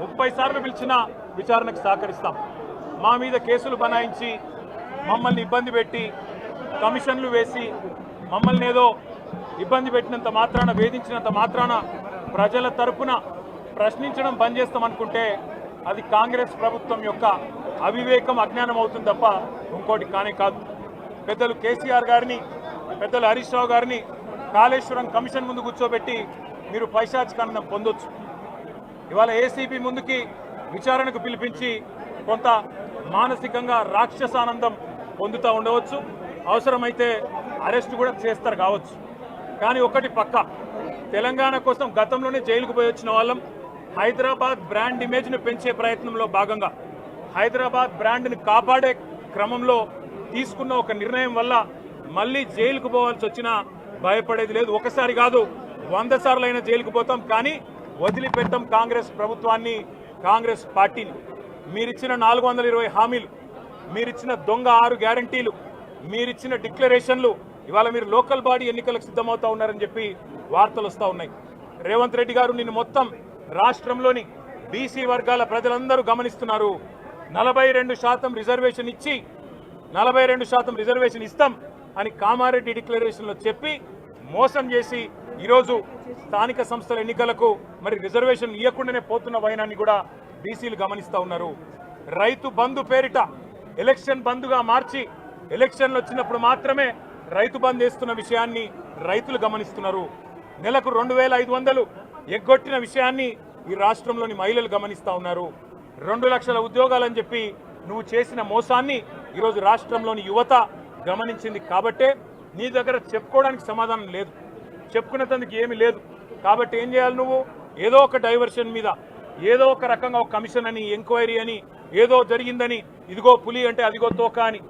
30 సార్లు పిలిచినా విచారణకు సహకరిస్తాం. మా మీద కేసులు బనాయించి మమ్మల్ని ఇబ్బంది పెట్టి కమిషన్లు వేసి మమ్మల్ని ఏదో ఇబ్బంది పెట్టినంత మాత్రాన, వేధించినంత మాత్రాన ప్రజల తరపున ప్రశ్నించడం బంద్ చేస్తామనుకుంటే అది కాంగ్రెస్ ప్రభుత్వం యొక్క అవివేకం, అజ్ఞానం అవుతుంది తప్ప ఇంకోటి కానే కాదు. పెద్దలు కేసీఆర్ గారిని, పెద్దలు హరీష్ రావు గారిని కాళేశ్వరం కమిషన్ ముందు కూర్చోబెట్టి మీరు పైశాచికానందం పొందొచ్చు. ఇవాళ ఏసీబీ ముందుకి విచారణకు పిలిపించి కొంత మానసికంగా రాక్షసానందం పొందుతూ ఉండవచ్చు. అవసరమైతే అరెస్ట్ కూడా చేస్తారు కావచ్చు. కానీ ఒకటి పక్కా, తెలంగాణ కోసం గతంలోనే జైలుకు పోయి వచ్చిన వాళ్ళం. హైదరాబాద్ బ్రాండ్ ఇమేజ్ను పెంచే ప్రయత్నంలో భాగంగా హైదరాబాద్ బ్రాండ్ని కాపాడే క్రమంలో తీసుకున్న ఒక నిర్ణయం వల్ల మళ్ళీ జైలుకు పోవాల్సి వచ్చినా భయపడేది లేదు. ఒకసారి కాదు 100 సార్లు అయినా జైలుకు పోతాం, కానీ వదిలిపెట్టాం కాంగ్రెస్ ప్రభుత్వాన్ని, కాంగ్రెస్ పార్టీని. మీరిచ్చిన 420 హామీలు, మీరిచ్చిన దొంగ 6 గ్యారంటీలు, మీరిచ్చిన డిక్లరేషన్లు, ఇవాళ మీరు లోకల్ బాడీ ఎన్నికలకు సిద్ధమవుతా ఉన్నారని చెప్పి వార్తలు వస్తూ ఉన్నాయి. రేవంత్ రెడ్డి గారు నిన్ను మొత్తం రాష్ట్రంలోని బీసీ వర్గాల ప్రజలందరూ గమనిస్తున్నారు. 42% రిజర్వేషన్ ఇచ్చి 42% రిజర్వేషన్ ఇస్తాం అని కామారెడ్డి డిక్లరేషన్లో చెప్పి మోసం చేసి ఈరోజు స్థానిక సంస్థల ఎన్నికలకు మరి రిజర్వేషన్ ఇవ్వకుండానే పోతున్న వైనాన్ని కూడా బీసీలు గమనిస్తూ ఉన్నారు. రైతు బంధు పేరిట ఎలక్షన్ బంధుగా మార్చి ఎలక్షన్లు వచ్చినప్పుడు మాత్రమే రైతు బంధు వేస్తున్న విషయాన్ని రైతులు గమనిస్తున్నారు. నెలకు 2500 ఎగ్గొట్టిన విషయాన్ని ఈ రాష్ట్రంలోని మహిళలు గమనిస్తూ ఉన్నారు. 2 లక్షల ఉద్యోగాలని చెప్పి నువ్వు చేసిన మోసాన్ని ఈరోజు రాష్ట్రంలోని యువత గమనించింది. కాబట్టే నీ దగ్గర చెప్పుకోవడానికి సమాధానం లేదు, చెప్పుకునేందుకు ఏమీ లేదు. కాబట్టి ఏం చేయాలి నువ్వు? ఏదో ఒక డైవర్షన్ మీద, ఏదో ఒక రకంగా ఒక కమిషన్ అని, ఎంక్వైరీ అని, ఏదో జరిగిందని, ఇదిగో పులి అంటే అదిగో తోక అని,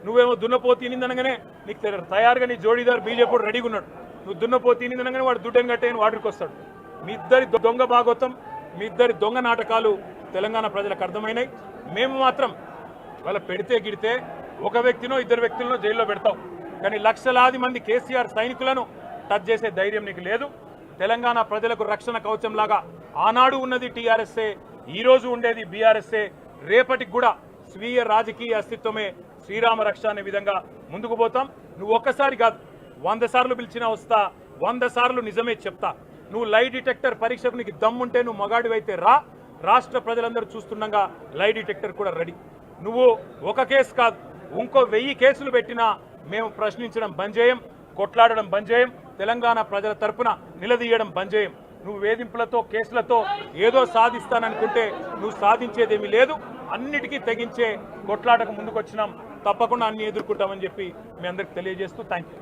నువ్వేమో దున్నపోతు తినిందనగానే నీకు తయారుగా నీ జోడీదారు బీజేపీ రెడీగా ఉన్నాడు. నువ్వు దున్నపోతు తినిందనగానే వాడు దుడ్డం కట్టేయని వాడికి వస్తాడు. మీ ఇద్దరి దొంగ భాగవతం, మీ ఇద్దరి దొంగ నాటకాలు తెలంగాణ ప్రజలకు అర్థమైనాయి. మేము మాత్రం వాళ్ళ పెడితే గిడితే ఒక వ్యక్తినో 2 వ్యక్తులను జైల్లో పెడతాం, కానీ లక్షలాది మంది కేసీఆర్ సైనికులను టచ్ చేసే ధైర్యం నీకు లేదు. తెలంగాణ ప్రజలకు రక్షణ కవచంలాగా ఆనాడు ఉన్నది టీఆర్ఎస్ఏ, ఈరోజు ఉండేది బీఆర్ఎస్ఏ, రేపటికి కూడా స్వీయ రాజకీయ అస్తిత్వమే శ్రీరామ రక్ష అనే విధంగా ముందుకు పోతాం. నువ్వు ఒక్కసారి కాదు 100 సార్లు పిలిచినా వస్తా, 100 సార్లు నిజమే చెప్తా. నువ్వు లై డిటెక్టర్ పరీక్షకు నీకు దమ్ముంటే నువ్వు మగాడివైతే రా, రాష్ట్ర ప్రజలందరూ చూస్తుండగా లై డిటెక్టర్ కూడా రెడీ. నువ్వు ఒక కేసు కాదు ఇంకో 1000 కేసులు పెట్టినా మేము ప్రశ్నించడం బంద్ చేయం, కొట్లాడడం బంద్ చేయం, తెలంగాణ ప్రజల తరపున నిలదీయడం బంద్ చేయం. నువ్వు వేధింపులతో, కేసులతో ఏదో సాధిస్తాననుకుంటే నువ్వు సాధించేదేమీ లేదు. అన్నిటికీ తెగించే కొట్లాటకు ముందుకు వచ్చినాం, తప్పకుండా అన్ని ఎదుర్కొంటామని చెప్పి మీ అందరికి తెలియజేస్తూ thank you.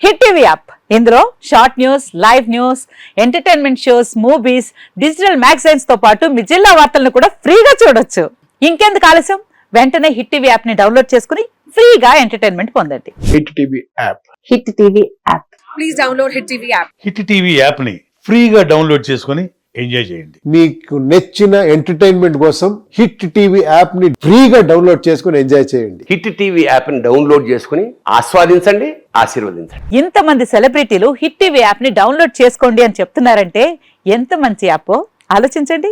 Hit TV app, ఇందులో short news, live news, entertainment shows, movies, digital magazines తో పాటు మీ జిల్లా వార్తలను కూడా ఫ్రీగా చూడొచ్చు. ఇంకెందుకు ఆలస్యం, వెంటనే హిట్ టీవీ యాప్ ని డౌన్లోడ్ చేసుకుని ఫ్రీగా ఎంటర్టైన్మెంట్ పొందండి. Hit TV app, hit TV app, please download hit TV app. Hit TV app ని ఫ్రీగా డౌన్లోడ్ చేసుకుని ఎంజాయ్ చేయండి. మీకు నచ్చిన ఎంటర్టైన్మెంట్ కోసం హిట్ టీవీ యాప్ ని ఫ్రీగా డౌన్లోడ్ చేసుకుని ఎంజాయ్ చేయండి. హిట్ టీవీ యాప్ ని డౌన్లోడ్ చేసుకుని ఆస్వాదించండి, ఆశీర్వదించండి. ఇంతమంది సెలబ్రిటీలు హిట్ టీవీ యాప్ ని డౌన్లోడ్ చేసుకోండి అని చెప్తున్నారంటే ఎంత మంచి యాప్ ఆలోచించండి.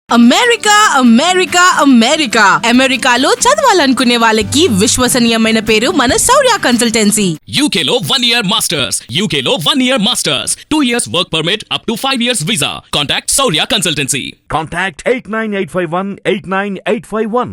అమెరికా అమెరికా అమెరికా అమెరికాలో చదవాలనుకునే వాళ్ళకి విశ్వసనీయమైన పేరు మన శౌర్య కన్సల్టెన్సీ. UK లో 1 year masters, UK లో 1 year masters, 2 years work permit up to 5 years visa. Contact Saurya Consultancy. Contact 89851 89851.